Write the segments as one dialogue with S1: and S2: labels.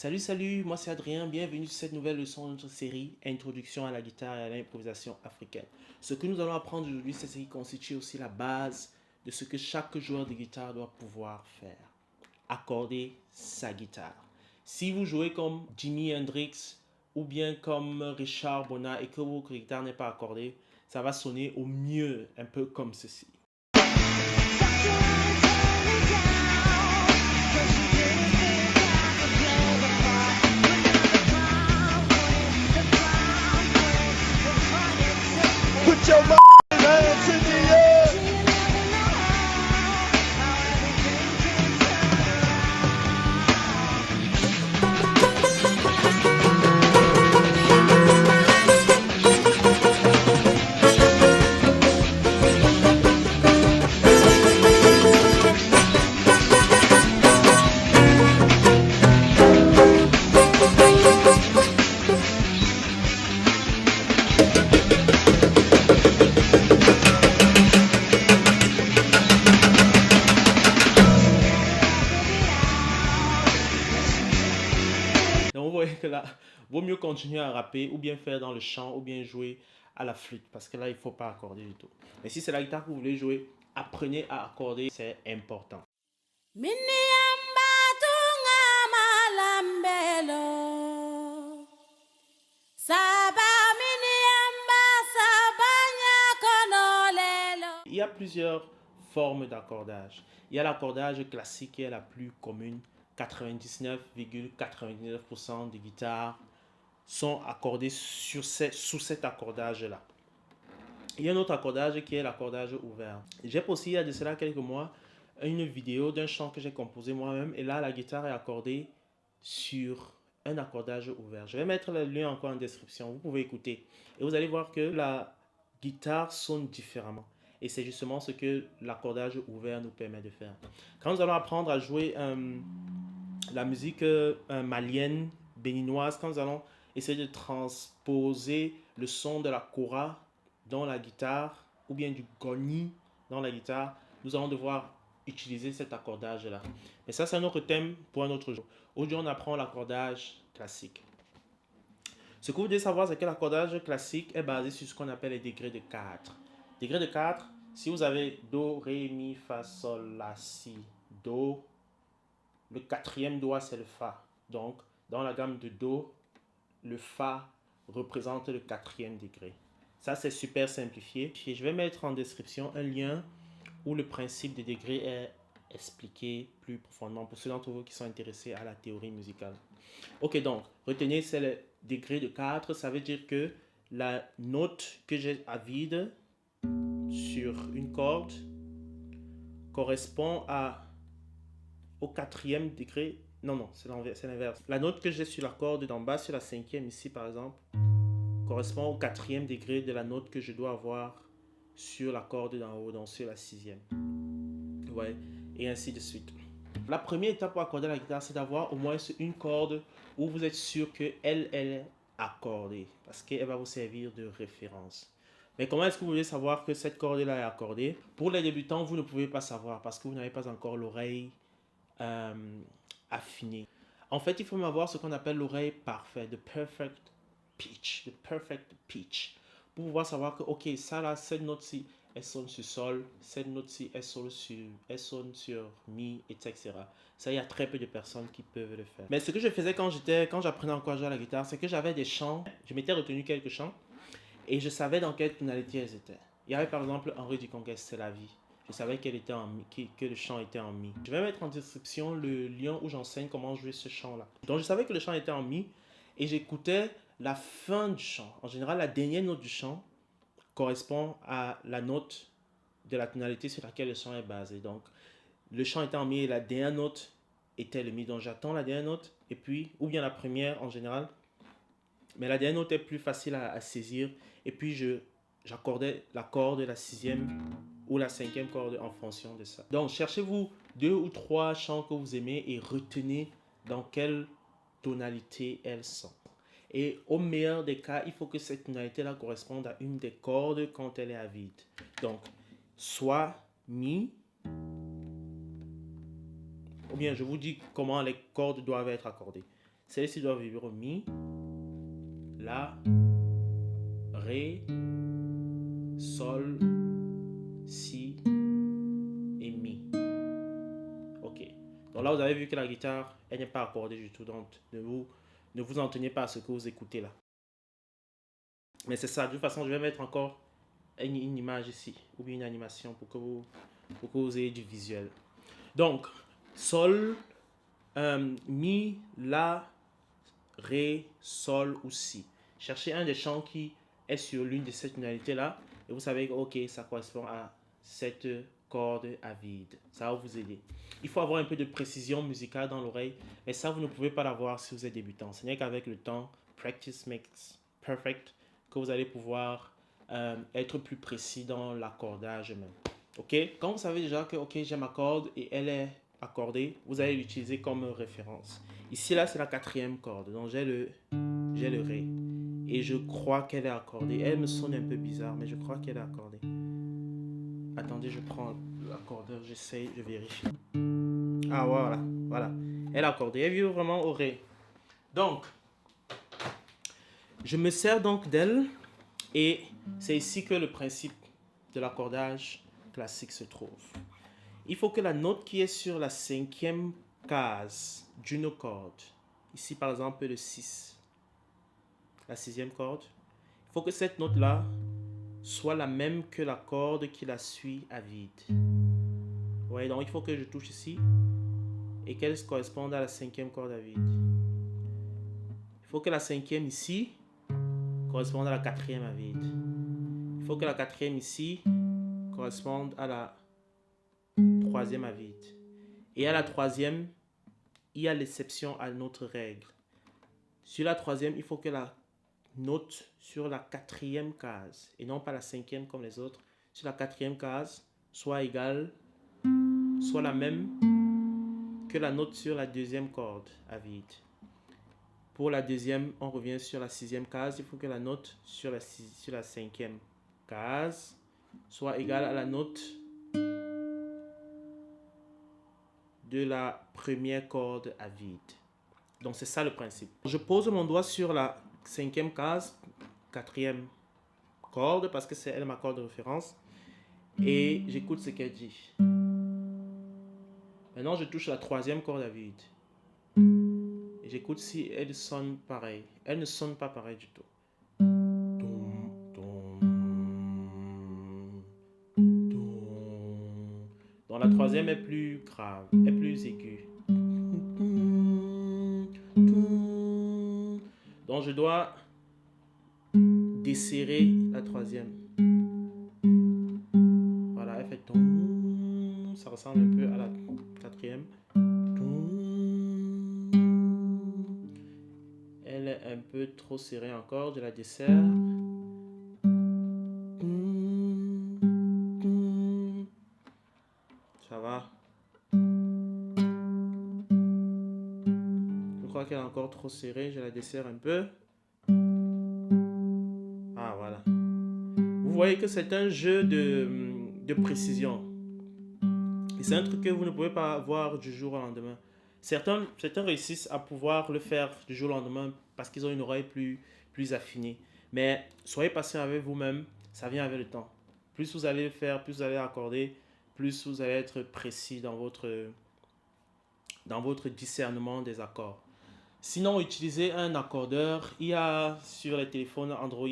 S1: Salut, moi c'est Adrien, bienvenue sur cette nouvelle leçon de notre série Introduction à la guitare et à l'improvisation africaine. Ce que nous allons apprendre aujourd'hui, c'est ce qui constitue aussi la base de ce que chaque joueur de guitare doit pouvoir faire. Accorder sa guitare. Si vous jouez comme Jimi Hendrix ou bien comme Richard Bona et que votre guitare n'est pas accordée, ça va sonner au mieux un peu comme ceci.
S2: Put your hands in the air.
S1: Donc vous voyez que là, vaut mieux continuer à rapper ou bien faire dans le chant ou bien jouer à la flûte parce que là, il ne faut pas accorder du tout. Mais si c'est la guitare que vous voulez jouer, apprenez à accorder, c'est important. Il y a plusieurs formes d'accordage. Il y a l'accordage classique qui est la plus commune. 99,99% des guitares sont accordées sous cet accordage-là. Il y a un autre accordage qui est l'accordage ouvert. J'ai posté il y a de cela quelques mois une vidéo d'un chant que j'ai composé moi-même et là la guitare est accordée sur un accordage ouvert. Je vais mettre le lien encore en description, vous pouvez écouter et vous allez voir que la guitare sonne différemment et c'est justement ce que l'accordage ouvert nous permet de faire. Quand nous allons apprendre à jouer la musique malienne, béninoise, quand nous allons essayer de transposer le son de la kora dans la guitare ou bien du goni dans la guitare, nous allons devoir utiliser cet accordage-là. Mais ça, c'est un autre thème pour un autre jour. Aujourd'hui, on apprend l'accordage classique. Ce que vous devez savoir, c'est que l'accordage classique est basé sur ce qu'on appelle les degrés de 4. Degrés de 4, si vous avez Do, Ré, Mi, Fa, Sol, La, Si, Do, le quatrième doigt, c'est le Fa. Donc, dans la gamme de Do, le Fa représente le quatrième degré. Ça, c'est super simplifié. Et je vais mettre en description un lien où le principe des degrés est expliqué plus profondément pour ceux d'entre vous qui sont intéressés à la théorie musicale. Ok, donc, retenez, c'est le degré de 4. Ça veut dire que la note que j'ai à vide sur une corde correspond au quatrième degré. Non, c'est l'inverse. La note que j'ai sur la corde d'en bas, sur la cinquième ici par exemple, correspond au quatrième degré de la note que je dois avoir sur la corde d'en haut, donc sur la sixième. Ouais, et ainsi de suite. La première étape pour accorder la guitare, c'est d'avoir au moins une corde où vous êtes sûr qu'elle est accordée, parce qu'elle va vous servir de référence. Mais comment est-ce que vous voulez savoir que cette corde-là est accordée? Pour les débutants, vous ne pouvez pas savoir parce que vous n'avez pas encore l'oreille affinée. En fait, il faut avoir ce qu'on appelle l'oreille parfaite, the perfect pitch, pour pouvoir savoir que, ok, ça là, cette note-ci, elle sonne sur sol, cette note-ci, elle sonne sur mi, etc. Ça, il y a très peu de personnes qui peuvent le faire. Mais ce que je faisais quand j'apprenais encore à jouer à la guitare, c'est que j'avais des chants, je m'étais retenu quelques chants, et je savais dans quelle tonalité elles étaient. Il y avait par exemple Henri Duconquet, C'est la vie. Je savais qu'elle était en mi, que le chant était en mi. Je vais mettre en description le lien où j'enseigne comment jouer ce chant-là. Donc je savais que le chant était en mi, et j'écoutais la fin du chant. En général, la dernière note du chant correspond à la note de la tonalité sur laquelle le chant est basé. Donc, le chant était en mi et la dernière note était le mi. Donc, j'attends la dernière note et puis, ou bien la première en général. Mais la dernière note est plus facile à saisir. Et puis, j'accordais la corde, la sixième ou la cinquième corde en fonction de ça. Donc, cherchez-vous 2 ou 3 chants que vous aimez et retenez dans quelle tonalité elles sont. Et au meilleur des cas, il faut que cette tonalité-là corresponde à une des cordes quand elle est à vide. Donc, soit Mi, ou bien je vous dis comment les cordes doivent être accordées. Celle-ci doit vibrer au mi, la, ré, sol, si et mi. Ok. Donc là, vous avez vu que la guitare, elle n'est pas accordée du tout. Donc, ne vous en tenez pas à ce que vous écoutez là. Mais c'est ça. De toute façon, je vais mettre encore une image ici, ou bien une animation pour que vous ayez du visuel. Donc, sol, mi, la, ré, sol ou si. Cherchez un des chants qui est sur l'une de ces tonalités-là et vous savez que ok, ça correspond à cette corde à vide. Ça va vous aider. Il faut avoir un peu de précision musicale dans l'oreille, mais ça, vous ne pouvez pas l'avoir si vous êtes débutant. Ce n'est qu'avec le temps, practice makes perfect, que vous allez pouvoir être plus précis dans l'accordage même. Ok? Quand vous savez déjà que ok, j'ai ma corde et elle est accordée, vous allez l'utiliser comme référence. Ici, là, c'est la 4e corde. Donc, j'ai le ré. Et je crois qu'elle est accordée. Elle me sonne un peu bizarre, mais je crois qu'elle est accordée. Attendez, je prends l'accordeur, j'essaye, je vérifie. Ah, voilà. Elle est accordée. Elle vibre vraiment au ré. Donc, je me sers donc d'elle. Et c'est ici que le principe de l'accordage classique se trouve. Il faut que la note qui est sur la 5e case d'une corde, ici par exemple le 6, la 6e corde, il faut que cette note-là soit la même que la corde qui la suit à vide. Vous voyez, donc il faut que je touche ici et qu'elle corresponde à la 5e corde à vide. Il faut que la 5e ici corresponde à la 4e à vide. Il faut que la 4e ici corresponde à la 3e à vide. Et à la 3e, il y a l'exception à notre règle. Sur la 3e, il faut que la note sur la 4e case, et non pas la 5e comme les autres, sur la 4e case, soit égale, soit la même que la note sur la 2e corde à vide. Pour la 2e, on revient sur la 6e case, il faut que la note sur la 5e case soit égale à la note de la 1re corde à vide. Donc c'est ça le principe. Je pose mon doigt sur la 5e case, 4e corde, parce que c'est elle ma corde de référence, et j'écoute ce qu'elle dit. Maintenant je touche la 3e corde à vide. Et j'écoute si elle sonne pareil. Elle ne sonne pas pareil du tout. Donc la 3e est plus grave, est plus aiguë. Donc je dois desserrer la 3e. Voilà, elle fait ton. Ça ressemble un peu à la 4e. Elle est un peu trop serrée encore, je la desserre. Ça va. Je crois qu'elle est encore trop serrée, je la desserre un peu. Ah, voilà. Vous voyez que c'est un jeu de précision. Et c'est un truc que vous ne pouvez pas avoir du jour au lendemain. Certains réussissent à pouvoir le faire du jour au lendemain parce qu'ils ont une oreille plus affinée. Mais soyez patient avec vous-même, ça vient avec le temps. Plus vous allez le faire, plus vous allez accorder, plus vous allez être précis dans votre discernement des accords. Sinon, utilisez un accordeur. Il y a sur les téléphones Android,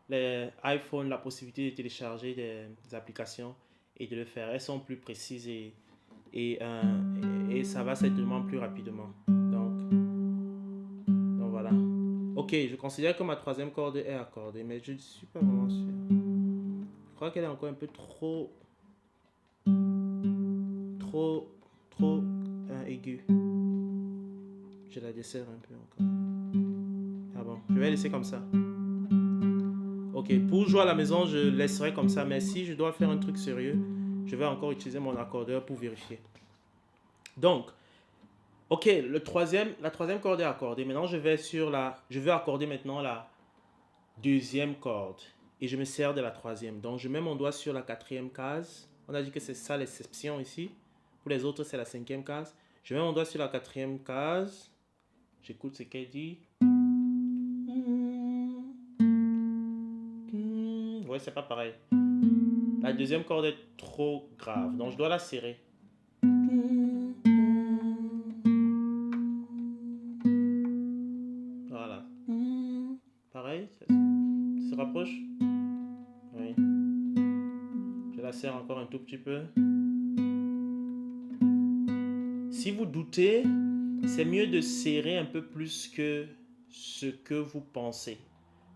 S1: les iPhones, la possibilité de télécharger des applications et de le faire. Elles sont plus précises et ça va certainement plus rapidement. Donc voilà. Ok, je considère que ma 3e corde est accordée, mais je ne suis pas vraiment sûr. Je crois qu'elle est encore un peu trop aiguë. Je la desserre un peu encore. Ah bon, je vais laisser comme ça. Ok, pour jouer à la maison, je laisserai comme ça, mais si je dois faire un truc sérieux, je vais encore utiliser mon accordeur pour vérifier. Donc, ok, la 3e corde est accordée. Maintenant, je vais accorder maintenant la 2e corde. Et je me sers de la 3e. Donc, je mets mon doigt sur la 4e case. On a dit que c'est ça l'exception ici. Pour les autres, c'est la 5e case. Je mets mon doigt sur la 4e case. J'écoute ce qu'elle dit. Ouais, c'est pas pareil. La deuxième corde est trop grave, donc je dois la serrer. Voilà. Pareil, ça se rapproche. Oui. Je la serre encore un tout petit peu. Si vous doutez, c'est mieux de serrer un peu plus que ce que vous pensez.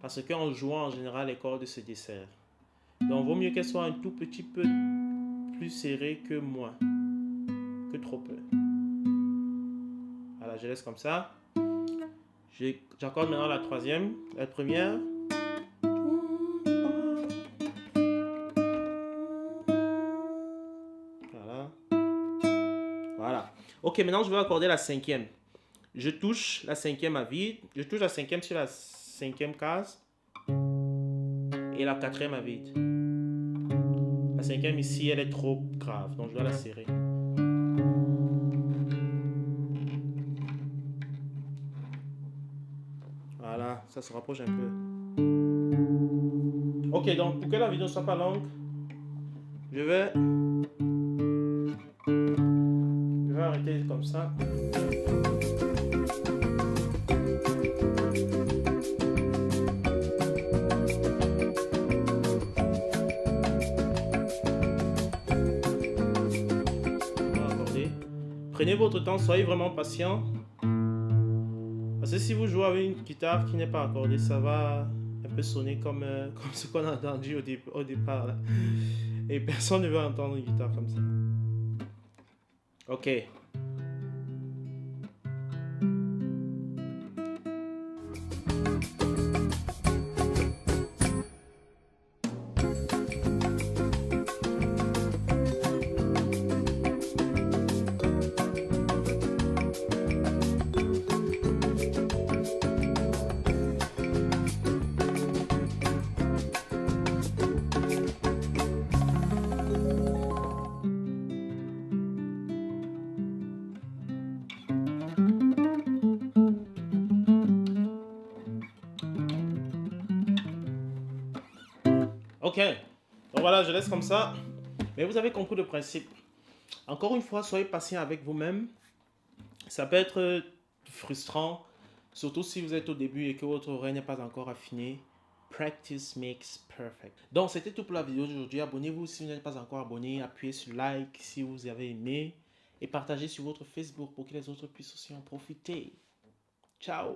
S1: Parce qu'en jouant, en général, les cordes se desserrent. Donc, vaut mieux qu'elles soient un tout petit peu plus serrées que moins. Que trop peu. Voilà, je laisse comme ça. J'accorde maintenant la troisième. La première. Voilà. Voilà. Ok, maintenant je vais accorder la cinquième. Je touche la cinquième à vide. Je touche la cinquième sur la cinquième case. Et la quatrième à vide. La cinquième ici, elle est trop grave. Donc je dois la serrer. Voilà, ça se rapproche un peu. Ok, donc pour que la vidéo ne soit pas longue, je vais arrêter comme ça. Prenez votre temps, soyez vraiment patient. Parce que si vous jouez avec une guitare qui n'est pas accordée, ça va un peu sonner comme ce qu'on a entendu au départ. Là. Et personne ne veut entendre une guitare comme ça. Ok. Ok, donc voilà, je laisse comme ça. Mais vous avez compris le principe. Encore une fois, soyez patient avec vous-même. Ça peut être frustrant, surtout si vous êtes au début et que votre oreille n'est pas encore affinée. Practice makes perfect. Donc, c'était tout pour la vidéo d'aujourd'hui. Abonnez-vous si vous n'êtes pas encore abonné. Appuyez sur like si vous avez aimé. Et partagez sur votre Facebook pour que les autres puissent aussi en profiter. Ciao!